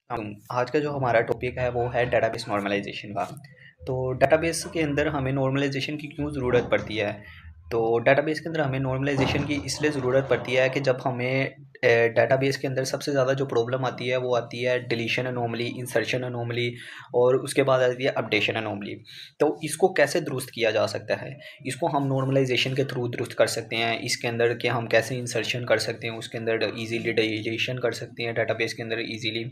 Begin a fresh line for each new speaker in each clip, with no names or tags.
आज का जो हमारा टॉपिक है वो है डेटाबेस नॉर्मलाइजेशन का। तो डेटाबेस के अंदर हमें नॉर्मलाइजेशन की क्यों ज़रूरत पड़ती है? तो डेटाबेस के अंदर हमें नॉर्मलाइजेशन की इसलिए ज़रूरत पड़ती है कि जब हमें डेटाबेस के अंदर सबसे ज़्यादा जो प्रॉब्लम आती है वो आती है डिलीशन अनोमली, इंसर्शन अनोमली और उसके बाद आती है अपडेशन अनोमली। तो इसको कैसे दुरुस्त किया जा सकता है? इसको हम नॉर्मलाइजेशन के थ्रू दुरुस्त कर सकते हैं। इसके अंदर कि हम कैसे इंसर्शन कर सकते हैं, उसके अंदर ईज़िली डिलीशन कर सकते हैं डेटाबेस के अंदर ईज़िली।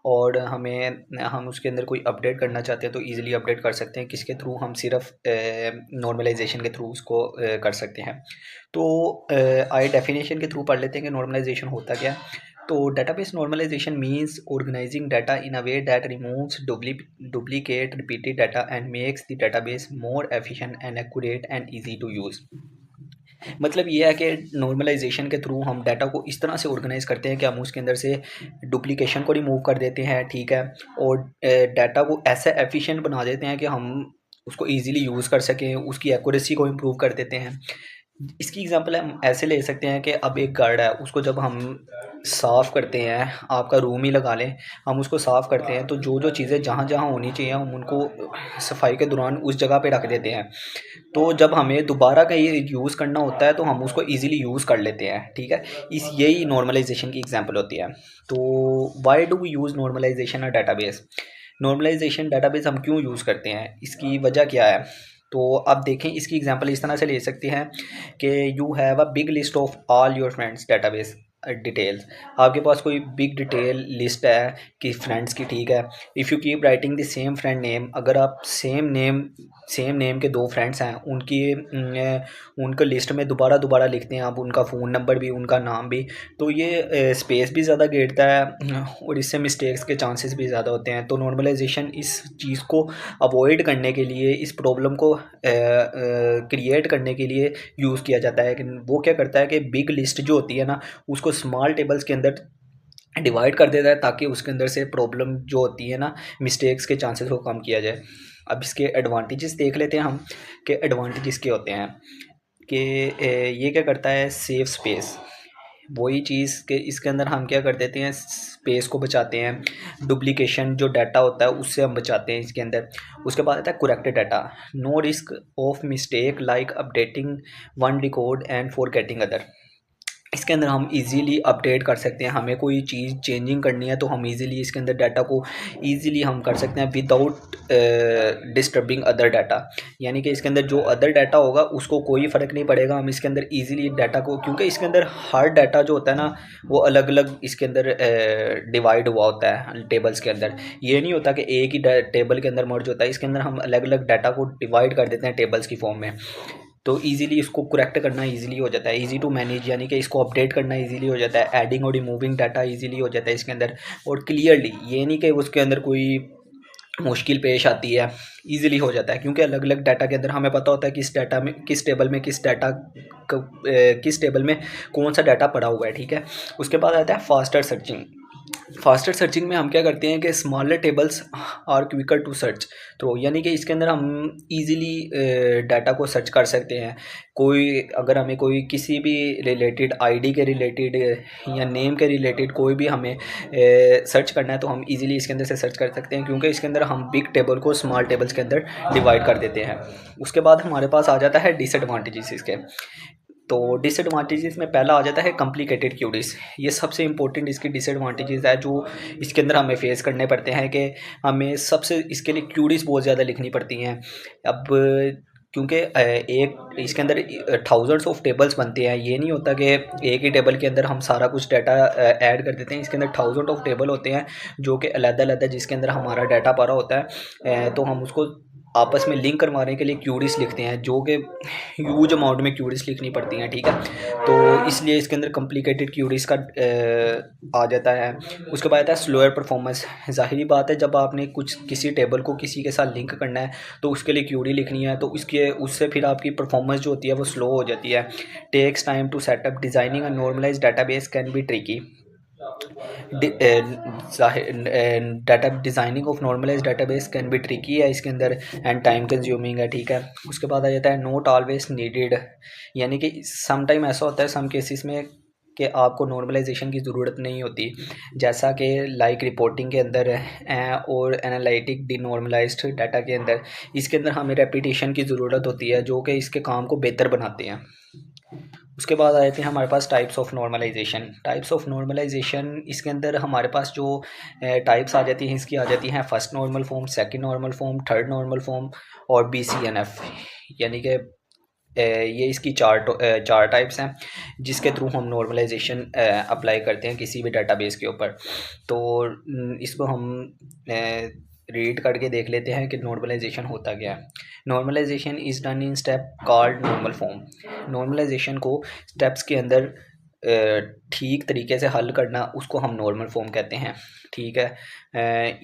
और हम उसके अंदर कोई अपडेट करना चाहते हैं तो ईज़िली अपडेट कर सकते हैं, किसके थ्रू? हम सिर्फ नॉर्मलाइजेशन के थ्रू उसको कर सकते हैं। तो आइए डेफिनेशन के थ्रू पढ़ लेते हैं कि नॉर्मलाइजेशन होता क्या है। तो database normalization means organizing data in a way that removes duplicate repeated data and makes the database more efficient and accurate and easy to use. मतलब ये है कि नॉर्मलाइजेशन के थ्रू हम डाटा को इस तरह से ऑर्गेनाइज करते हैं कि हम उसके अंदर से डुप्लीकेशन को रिमूव कर देते हैं, ठीक है। और डाटा को ऐसा एफिशिएंट बना देते हैं कि हम उसको इजीली यूज़ कर सकें, उसकी एक्यूरेसी को इम्प्रूव कर देते हैं। इसकी एग्जांपल हम ऐसे ले सकते हैं कि अब एक गार्ड है, उसको जब हम साफ़ करते हैं, आपका रूम ही लगा लें, हम उसको साफ़ करते हैं तो जो जो चीज़ें जहाँ जहाँ होनी चाहिए हम उनको सफाई के दौरान उस जगह पे रख देते हैं। तो जब हमें दोबारा का ये यूज़ करना होता है तो हम उसको ईज़िली यूज़ कर लेते हैं, ठीक है। इस यही नॉर्मलाइजेशन की एग्जांपल होती है। तो why do we use normalization a database? Normalization database हम क्यों यूज़ करते हैं, इसकी वजह क्या है? तो अब देखें, इसकी एग्जांपल इस तरह से ले सकते हैं कि you have a big list of all your friends database details. आपके पास कोई बिग डिटेल लिस्ट है कि फ्रेंड्स की, ठीक है। If you keep writing the same friend name, अगर आप सेम नेम के दो फ्रेंड्स हैं, उनको लिस्ट में दोबारा दोबारा लिखते हैं आप, उनका फ़ोन नंबर भी, उनका नाम भी, तो ये स्पेस भी ज़्यादा घेरता है और इससे मिस्टेक्स के चांसेस भी ज़्यादा होते हैं। तो नॉर्मलाइजेशन इस चीज़ को अवॉइड करने के लिए, इस प्रॉब्लम को क्रिएट करने के लिए यूज़ किया जाता है। कि वो क्या करता है कि बिग लिस्ट जो होती है ना, उसको स्मॉल टेबल्स के अंदर डिवाइड कर देता है ताकि उसके अंदर से प्रॉब्लम जो होती है ना, मिस्टेक्स के चांसेस को कम किया जाए। अब इसके एडवांटेजेस देख लेते हैं हम कि एडवांटेजेस क्या होते हैं। कि ये क्या करता है, सेव स्पेस। वही चीज़ कि इसके अंदर हम क्या कर देते हैं, स्पेस को बचाते हैं। डुप्लीकेशन जो डाटा होता है उससे हम बचाते हैं इसके अंदर। उसके बाद आता है corrected data. No risk of mistake like updating one record and forgetting other. इसके अंदर हम इजीली अपडेट कर सकते हैं, हमें कोई चीज़ चेंजिंग करनी है तो हम इजीली इसके अंदर डाटा को इजीली हम कर सकते हैं विदाउट डिस्टर्बिंग अदर डाटा। यानी कि इसके अंदर जो अदर डाटा होगा उसको कोई फ़र्क नहीं पड़ेगा, हम इसके अंदर इजीली डाटा को, क्योंकि इसके अंदर हर डाटा जो होता है ना वो अलग अलग इसके अंदर डिवाइड हुआ होता है टेबल्स के अंदर। ये नहीं होता कि एक ही टेबल के अंदर मर्ज होता है, इसके अंदर हम अलग अलग डाटा को डिवाइड कर देते हैं टेबल्स की फॉर्म में। तो ईज़िली इसको करेक्ट करना ईज़िली हो जाता है, ईज़ी टू मैनेज, यानी कि इसको अपडेट करना ईज़िली हो जाता है। ऐडिंग और रिमूविंग डाटा ईज़िली हो जाता है इसके अंदर। और क्लियरली, ये नहीं कि उसके अंदर कोई मुश्किल पेश आती है, ईज़िली हो जाता है, क्योंकि अलग अलग डाटा के अंदर हमें पता होता है किस डाटा में, किस टेबल में किस टेबल में कौन सा डाटा पड़ा हुआ है, ठीक है। उसके बाद आता है फास्टर सर्चिंग। फास्टर सर्चिंग में हम क्या करते हैं कि smaller tables are quicker to search. तो यानी कि इसके अंदर हम इजीली डाटा को सर्च कर सकते हैं। कोई अगर हमें कोई किसी भी रिलेटेड आईडी के रिलेटेड या नेम के रिलेटेड कोई भी हमें सर्च करना है तो हम इजीली इसके अंदर से सर्च कर सकते हैं, क्योंकि इसके अंदर हम बिग टेबल को स्मॉल टेबल्स के अंदर डिवाइड कर देते हैं। उसके बाद हमारे पास आ जाता है डिसएडवांटेजेस इसके। तो डिसएडवांटेजेस में पहला आ जाता है कॉम्प्लिकेटेड क्यूरीज। ये सबसे इंपॉर्टेंट इसकी डिसएडवांटेजेस है जो इसके अंदर हमें फेस करने पड़ते हैं कि हमें सबसे इसके लिए क्यूरीज बहुत ज़्यादा लिखनी पड़ती हैं। अब क्योंकि एक इसके अंदर थाउजेंड्स ऑफ टेबल्स बनते हैं, ये नहीं होता कि एक ही टेबल के अंदर हम सारा कुछ डाटा ऐड कर देते हैं। इसके अंदर थाउजेंड ऑफ टेबल होते हैं जो कि अलग-अलग जिसके अंदर हमारा डाटा पड़ा होता है। तो हम उसको आपस में लिंक करवाने के लिए क्यूरीज लिखते हैं, जो कि ह्यूज अमाउंट में क्यूरीज लिखनी पड़ती हैं, ठीक है। तो इसलिए इसके अंदर कॉम्प्लिकेटेड क्यूरीज का आ जाता है। उसके बाद आता है स्लोअर परफॉर्मेंस। ज़ाहिरी बात है, जब आपने कुछ किसी टेबल को किसी के साथ लिंक करना है तो उसके लिए क्यूरी लिखनी है, तो इसके उससे फिर आपकी परफॉर्मेंस जो होती है वो स्लो हो जाती है। Takes time to setup. Designing a normalized database can be tricky. Data designing of normalize database can be tricky है इसके अंदर, एंड टाइम कंज्यूमिंग है, ठीक है। उसके बाद आ जाता है नोट ऑलवेज नीडेड। यानी कि सम टाइम ऐसा होता है, सम केसेस में कि आपको नॉर्मलाइजेशन की ज़रूरत नहीं होती, जैसा कि लाइक रिपोर्टिंग के अंदर और एनालिटिक डिनॉर्मलाइज्ड डाटा के अंदर, इसके अंदर हमें रेपिटेशन की ज़रूरत होती है जो कि इसके काम को बेहतर बनाते हैं। उसके बाद आ जाते हैं हमारे पास types of normalisation. Types of normalisation, इसके अंदर हमारे पास जो टाइप्स आ जाती हैं इसकी आ जाती हैं first normal form, second normal form, third normal form और BCNF, यानी कि ये इसकी चार टाइप्स हैं जिसके थ्रू हम नॉर्मलाइजेशन अप्लाई करते हैं किसी भी डाटाबेस के ऊपर। तो इसको हम रीड करके देख लेते हैं कि नॉर्मलाइजेशन होता क्या है। Normalization is done in step called normal form. Normalization को स्टेप्स के अंदर ठीक तरीके से हल करना, उसको हम नॉर्मल फॉर्म कहते हैं। ठीक है,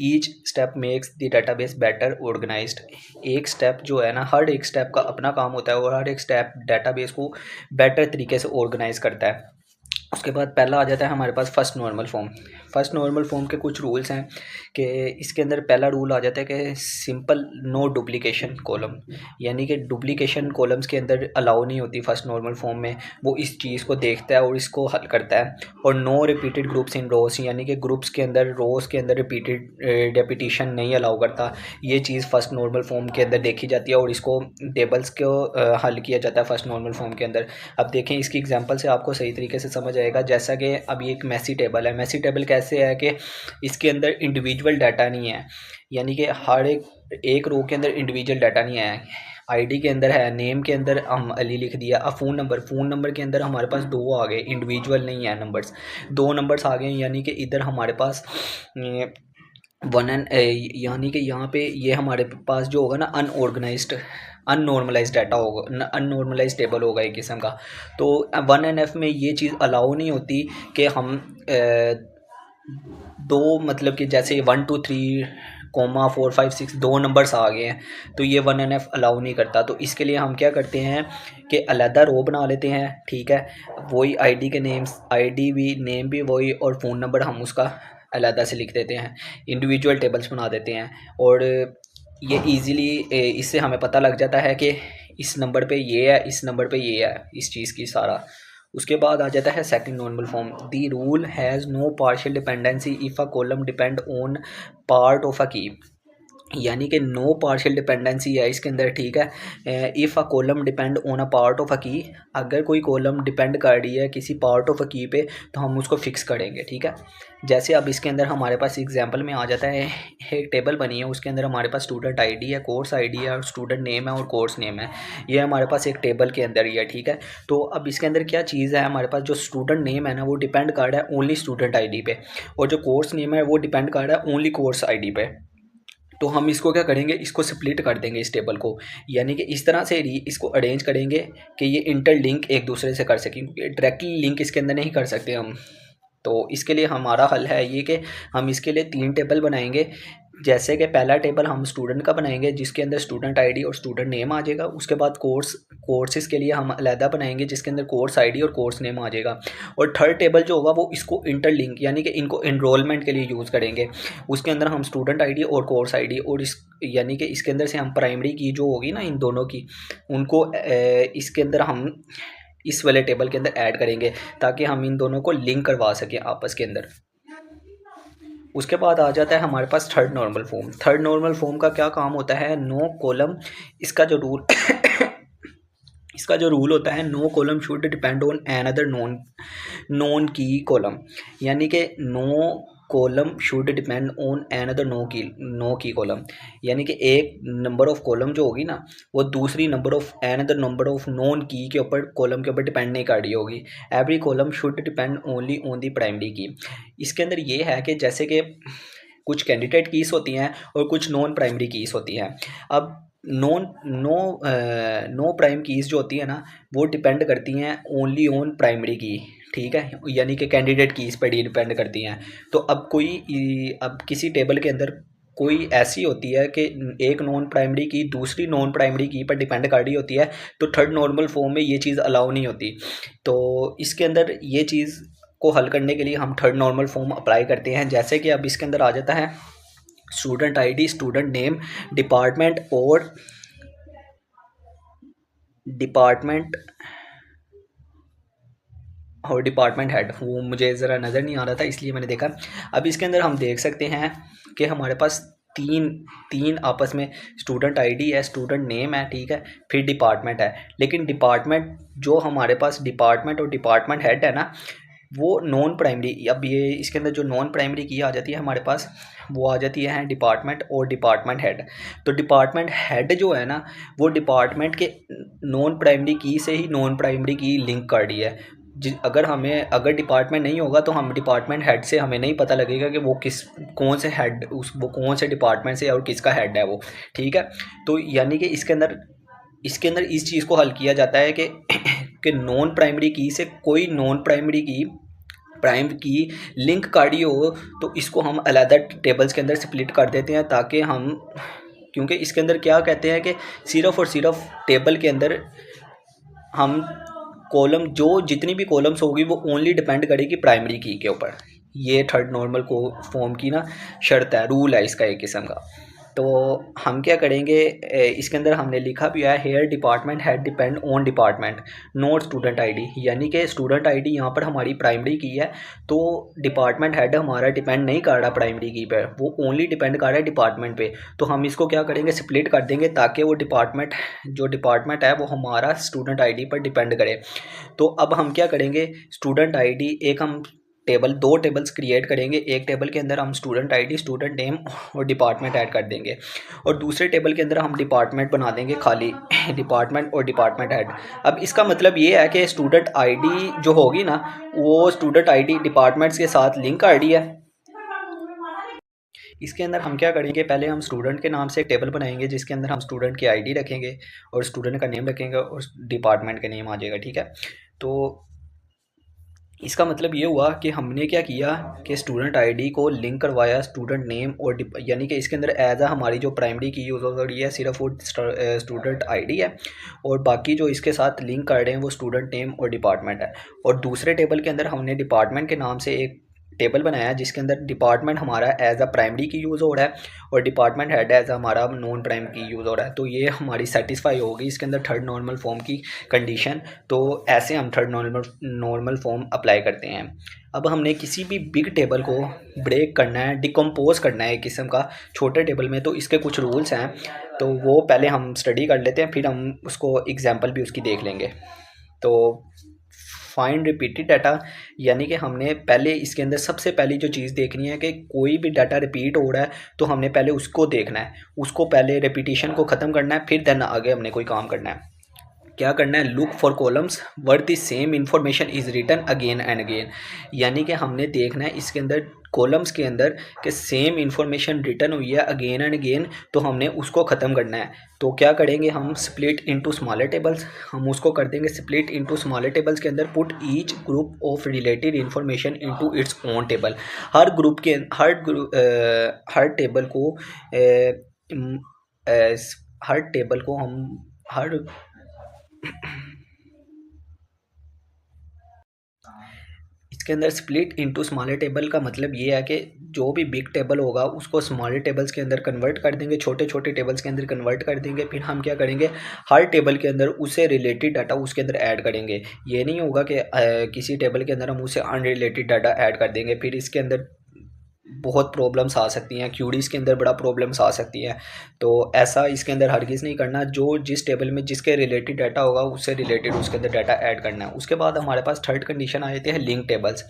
each step makes the database better organized. एक स्टेप जो है ना, हर एक स्टेप का अपना काम होता है और हर एक स्टेप डाटाबेस को बेटर तरीके से ऑर्गेनाइज करता है। उसके बाद पहला आ जाता है हमारे पास first normal form. First normal form के कुछ रूल्स हैं कि इसके अंदर पहला रूल आ जाता है कि सिंपल नो डुप्लीकेशन कॉलम, यानी कि डुप्लीकेशन कॉलम्स के अंदर अलाउ नहीं होती फर्स्ट नॉर्मल फॉर्म में। वो इस चीज़ को देखता है और इसको हल करता है। और नो रिपीटेड ग्रुप्स इन रोज, यानी कि ग्रुप्स के अंदर, रोज के अंदर रेपिटेशन नहीं अलाउ करता। ये चीज़ फर्स्ट नॉर्मल फॉर्म के अंदर देखी जाती है और इसको टेबल्स को हल किया जाता है फर्स्ट नॉर्मल फॉर्म के अंदर। अब देखें, इसकी एग्जांपल से आपको सही तरीके से समझ आएगा। जैसा कि अभी एक मेसी टेबल है। मेसी टेबल कैसे है कि इसके अंदर इंडिविजुअल डाटा नहीं है, यानी कि हर एक रो के अंदर इंडिविजुअल डाटा नहीं है। आईडी के अंदर है, नेम के अंदर हम अली लिख दिया। अब फ़ोन नंबर के अंदर हमारे पास दो आ गए, इंडिविजुअल नहीं है नंबर्स, दो नंबर्स आ गए, यानी कि इधर हमारे पास वन एन, यानी कि यहाँ पे ये हमारे पास जो होगा ना अनऑर्गेनाइज्ड अननॉर्मलाइज डाटा होगा, अननॉर्मलाइज टेबल होगा एक किस्म का। तो 1NF में ये चीज़ अलाउ नहीं होती कि हम दो, मतलब कि जैसे 1 2 3 कोमा 4 5 6 दो नंबर्स आ गए हैं, तो ये 1NF अलाउ नहीं करता। तो इसके लिए हम क्या करते हैं कि अलहदा रो बना लेते हैं। ठीक है, वही आईडी के नेम्स, आईडी भी, नेम भी वही, और फ़ोन नंबर हम उसका अलहदा से लिख देते हैं, इंडिविजुअल टेबल्स बना देते हैं। और ये ईज़िली इससे हमें पता लग जाता है कि इस नंबर पे ये है, इस नंबर पे ये है, इस चीज़ की सारा। उसके बाद आ जाता है second normal form. The rule has no partial dependency if a column depend on part of a key, यानी कि नो पार्शियल डिपेंडेंसी है इसके अंदर। ठीक है, if a column depend on a part of a की, अगर कोई कॉलम डिपेंड कर रही है किसी पार्ट ऑफ अ की पे तो हम उसको फिक्स करेंगे। ठीक है, जैसे अब इसके अंदर हमारे पास एग्जांपल में आ जाता है, एक टेबल बनी है, उसके अंदर हमारे पास स्टूडेंट आईडी है, कोर्स आईडी है और स्टूडेंट नेम है और कोर्स नेम है। ये हमारे पास एक टेबल के अंदर ही है। ठीक है, तो अब इसके अंदर क्या चीज़ है, हमारे पास जो स्टूडेंट नेम है ना वो डिपेंड कर रहा है ओनली स्टूडेंट आईडी पे, और जो कोर्स नेम है वो डिपेंड कर रहा है ओनली कोर्स आईडी पे। तो हम इसको क्या करेंगे, इसको स्प्लिट कर देंगे इस टेबल को, यानी कि इस तरह से इसको अरेंज करेंगे कि ये इंटरलिंक एक दूसरे से कर सकें, क्योंकि डायरेक्टली लिंक इसके अंदर नहीं कर सकते हम। तो इसके लिए हमारा हल है ये कि हम इसके लिए 3 टेबल बनाएंगे। जैसे कि पहला टेबल हम स्टूडेंट का बनाएंगे जिसके अंदर स्टूडेंट आईडी और स्टूडेंट नेम आ जाएगा। उसके बाद कोर्सेज़ के लिए हम अलहदा बनाएंगे जिसके अंदर कोर्स आईडी और कोर्स नेम आ जाएगा। और थर्ड टेबल जो होगा वो इसको इंटरलिंक, यानी कि इनको इनरोलमेंट के लिए यूज़ करेंगे। उसके अंदर हम स्टूडेंट आईडी और कोर्स आईडी, और इस, यानी कि इसके अंदर से हम प्राइमरी की जो होगी ना इन दोनों की, उनको इसके अंदर हम इस वाले टेबल के अंदर ऐड करेंगे ताकि हम इन दोनों को लिंक करवा सकें आपस के अंदर। उसके बाद आ जाता है हमारे पास third normal form. Third normal form का क्या काम होता है, नो कॉलम, इसका जो रूल इसका जो रूल होता है, no column should depend on another non key column, यानी कि no column should depend on another no key column, यानी कि एक नंबर ऑफ कॉलम जो होगी ना वो दूसरी अनदर नंबर ऑफ नॉन की के ऊपर, कॉलम के ऊपर डिपेंड नहीं कर रही होगी। Every column should depend only on the primary की। इसके अंदर ये है कि जैसे कि कुछ कैंडिडेट कीज़ होती हैं और कुछ नॉन प्राइमरी कीज़ होती हैं। अब नो प्राइम कीज़ जो होती है ना वो डिपेंड करती हैं ओनली ऑन प्राइमरी की। ठीक है, यानी कि कैंडिडेट कीज़ पर डिपेंड करती हैं। तो अब किसी टेबल के अंदर कोई ऐसी होती है कि एक नॉन प्राइमरी की दूसरी नॉन प्राइमरी की पर डिपेंड कर रही होती है, तो थर्ड नॉर्मल फॉर्म में ये चीज़ अलाउ नहीं होती। तो इसके अंदर ये चीज़ को हल करने के लिए हम थर्ड नॉर्मल फॉर्म अप्लाई करते हैं। जैसे कि अब इसके अंदर आ जाता है student ID, student name, department और डिपार्टमेंट हेड, वो मुझे ज़रा नज़र नहीं आ रहा था इसलिए मैंने देखा। अब इसके अंदर हम देख सकते हैं कि हमारे पास तीन तीन आपस में स्टूडेंट आईडी है, स्टूडेंट नेम है, ठीक है, फिर डिपार्टमेंट है। लेकिन डिपार्टमेंट जो हमारे पास डिपार्टमेंट और डिपार्टमेंट हेड है ना, वो नॉन प्राइमरी, अब ये इसके अंदर जो नॉन प्राइमरी की आ जाती है हमारे पास, वो आ जाती है डिपार्टमेंट और डिपार्टमेंट हेड। तो डिपार्टमेंट हेड जो है ना, वो डिपार्टमेंट के नॉन प्राइमरी की से ही नॉन प्राइमरी की लिंक कर रही है। अगर डिपार्टमेंट नहीं होगा तो हम डिपार्टमेंट हेड से हमें नहीं पता लगेगा कि वो कौन से हेड वो कौन से डिपार्टमेंट से और किसका हेड है वो, ठीक है। तो यानी कि इसके अंदर इस चीज़ को हल किया जाता है कि नॉन प्राइमरी की से कोई नॉन प्राइमरी की प्राइम की लिंक कार्डी हो, तो इसको हम अलग टेबल्स के अंदर स्प्लिट कर देते हैं, ताकि हम, क्योंकि इसके अंदर क्या कहते हैं कि सिर्फ़ और सिर्फ टेबल के अंदर हम कॉलम, जो जितनी भी कॉलम्स होगी वो ओनली डिपेंड करेगी प्राइमरी की के ऊपर। ये थर्ड नॉर्मल को फॉर्म की ना शर्त है, रूल है इसका एक किस्म का। तो हम क्या करेंगे, इसके अंदर हमने लिखा भी है here department head depend on department not student ID, यानी कि स्टूडेंट आईडी यहाँ पर हमारी प्राइमरी की है, तो डिपार्टमेंट हेड हमारा डिपेंड नहीं कर रहा प्राइमरी की पर, वो ओनली डिपेंड कर रहा है डिपार्टमेंट पे। तो हम इसको क्या करेंगे, स्प्लिट कर देंगे, ताकि वो डिपार्टमेंट है वो हमारा स्टूडेंट आईडी पर डिपेंड करे। तो अब हम क्या करेंगे, स्टूडेंट आईडी एक हम दो टेबल्स क्रिएट करेंगे। एक टेबल के अंदर हम स्टूडेंट आईडी, स्टूडेंट नेम और डिपार्टमेंट ऐड कर देंगे, और दूसरे टेबल के अंदर हम डिपार्टमेंट बना देंगे खाली, डिपार्टमेंट और डिपार्टमेंट हेड। अब इसका मतलब ये है कि स्टूडेंट आईडी जो होगी ना, वो स्टूडेंट आईडी डिपार्टमेंट्स के साथ लिंक आईडी है। इसके अंदर हम क्या करेंगे, पहले हम स्टूडेंट के नाम से एक टेबल बनाएंगे, जिसके अंदर हम स्टूडेंट की आईडी रखेंगे और स्टूडेंट का नेम रखेंगे और डिपार्टमेंट का नेम आ जाएगा, ठीक है। तो इसका मतलब ये हुआ कि हमने क्या किया कि स्टूडेंट आईडी को लिंक करवाया स्टूडेंट नेम और यानी कि इसके अंदर एज आ हमारी जो प्राइमरी की यूज़ हो रही है सिर्फ वो स्टूडेंट आईडी है, और बाकी जो इसके साथ लिंक कर रहे हैं वो स्टूडेंट नेम और डिपार्टमेंट है। और दूसरे टेबल के अंदर हमने डिपार्टमेंट के नाम से एक टेबल बनाया, जिसके अंदर डिपार्टमेंट हमारा एज अ प्राइमरी की यूज़ हो रहा है और डिपार्टमेंट हेड एज हमारा नॉन प्राइम की यूज़ हो रहा है। तो ये हमारी सेटिस्फाई होगी इसके अंदर थर्ड नॉर्मल फॉर्म की कंडीशन। तो ऐसे हम थर्ड नॉर्मल फॉर्म अप्लाई करते हैं। अब हमने किसी भी बिग टेबल को ब्रेक करना है, डिकम्पोज करना है एक किस्म का छोटे टेबल में, तो इसके कुछ रूल्स हैं, तो वो पहले हम स्टडी कर लेते हैं, फिर हम उसको एग्जाम्पल भी उसकी देख लेंगे। तो फाइंड रिपीटेड डाटा, यानी कि हमने पहले इसके अंदर सबसे पहली जो चीज़ देखनी है कि कोई भी डाटा रिपीट हो रहा है तो हमने पहले उसको देखना है, उसको पहले रिपीटिशन को ख़त्म करना है, फिर देन आगे हमने कोई काम करना है। क्या करना है, look for columns where the same information is written again and again, यानी कि हमने देखना है इसके अंदर कॉलम्स के अंदर कि सेम इन्फॉर्मेशन रिटन हुई है अगेन एंड अगेन, तो हमने उसको ख़त्म करना है। तो क्या करेंगे हम, स्प्लिट इनटू स्मॉलर टेबल्स, हम उसको कर देंगे स्प्लिट इनटू स्मॉलर टेबल्स के अंदर put each group of related information into its own table. Her table को हर टेबल को हम हर इसके अंदर स्प्लिट इनटू स्मॉलर टेबल का मतलब ये है कि जो भी बिग टेबल होगा उसको स्मॉलर टेबल्स के अंदर कन्वर्ट कर देंगे, छोटे छोटे टेबल्स के अंदर कन्वर्ट कर देंगे। फिर हम क्या करेंगे, हर टेबल के अंदर उससे रिलेटेड डाटा उसके अंदर ऐड करेंगे। ये नहीं होगा कि किसी टेबल के अंदर हम उससे अनरिलेटेड डाटा ऐड कर देंगे, फिर इसके अंदर बहुत प्रॉब्लम्स आ सकती हैं, क्यूरीज़ के अंदर बड़ा प्रॉब्लम्स आ सकती हैं। तो ऐसा इसके अंदर हरगिज़ नहीं करना, जो जिस टेबल में जिसके रिलेटेड डाटा होगा उससे रिलेटेड उसके अंदर डाटा ऐड करना है। उसके बाद हमारे पास थर्ड कंडीशन आ जाती है लिंक टेबल्स।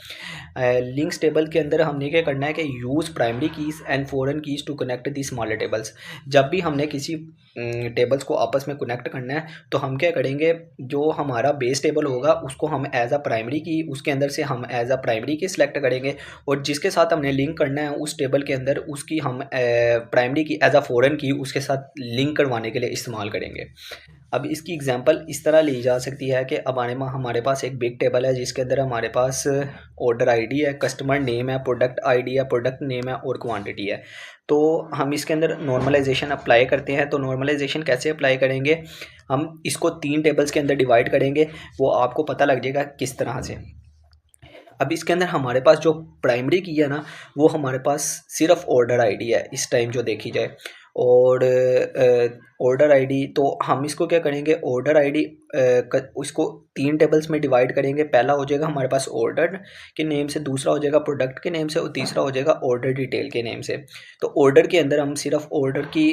लिंक्स टेबल के अंदर हमने क्या करना है कि use primary keys and foreign keys to connect the smaller tables. जब भी हमने किसी टेबल्स को आपस में कनेक्ट करना है तो हम क्या करेंगे, जो हमारा बेस टेबल होगा उसको हम एज अ प्राइमरी की, उसके अंदर से हम एज अ प्राइमरी की सिलेक्ट करेंगे, और जिसके साथ हमने लिंक करना है उस टेबल के अंदर उसकी हम प्राइमरी की एज अ फॉरेन की उसके साथ लिंक करवाने के लिए इस्तेमाल करेंगे। अब इसकी एग्जांपल इस तरह ली जा सकती है कि अब हमारे पास एक बिग टेबल है जिसके अंदर हमारे पास ऑर्डर आईडी है, कस्टमर नेम है, प्रोडक्ट आईडी है, प्रोडक्ट नेम है और क्वांटिटी है। तो हम इसके अंदर नॉर्मलाइजेशन अप्लाई करते हैं। तो नॉर्मलाइजेशन कैसे अप्लाई करेंगे, हम इसको 3 टेबल्स के अंदर डिवाइड करेंगे, वो आपको पता लग जाएगा किस तरह से। अब इसके अंदर हमारे पास जो प्राइमरी की है ना, वो हमारे पास सिर्फ ऑर्डर आईडी है इस टाइम जो देखी जाए, और ऑर्डर आईडी, तो हम इसको क्या करेंगे, ऑर्डर आईडी उसको 3 टेबल्स में डिवाइड करेंगे। पहला हो जाएगा हमारे पास ऑर्डर के नेम से, दूसरा हो जाएगा प्रोडक्ट के नेम से और तीसरा हो जाएगा ऑर्डर डिटेल के नेम से। तो ऑर्डर के अंदर हम सिर्फ ऑर्डर की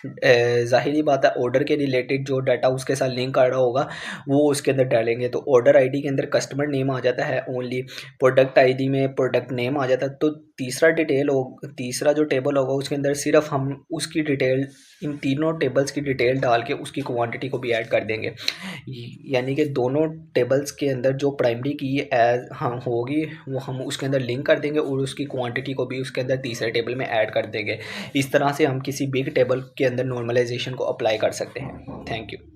ज़ाहिरी बात है ऑर्डर के रिलेटेड जो डाटा उसके साथ लिंक आ रहा होगा वो उसके अंदर डालेंगे। तो ऑर्डर आईडी के अंदर कस्टमर नेम आ जाता है ओनली, प्रोडक्ट आईडी में प्रोडक्ट नेम आ जाता है। तो तीसरा जो टेबल होगा उसके अंदर सिर्फ हम उसकी डिटेल, इन तीनों टेबल्स की डिटेल डाल के उसकी क्वांटिटी को भी ऐड कर देंगे। यानी कि दोनों टेबल्स के अंदर जो प्राइमरी की एज हम होगी वो हम उसके अंदर लिंक कर देंगे और उसकी क्वांटिटी को भी उसके अंदर तीसरे टेबल में ऐड कर देंगे। इस तरह से हम किसी बिग टेबल के अंदर नॉर्मलाइजेशन को अप्लाई कर सकते हैं। Thank you.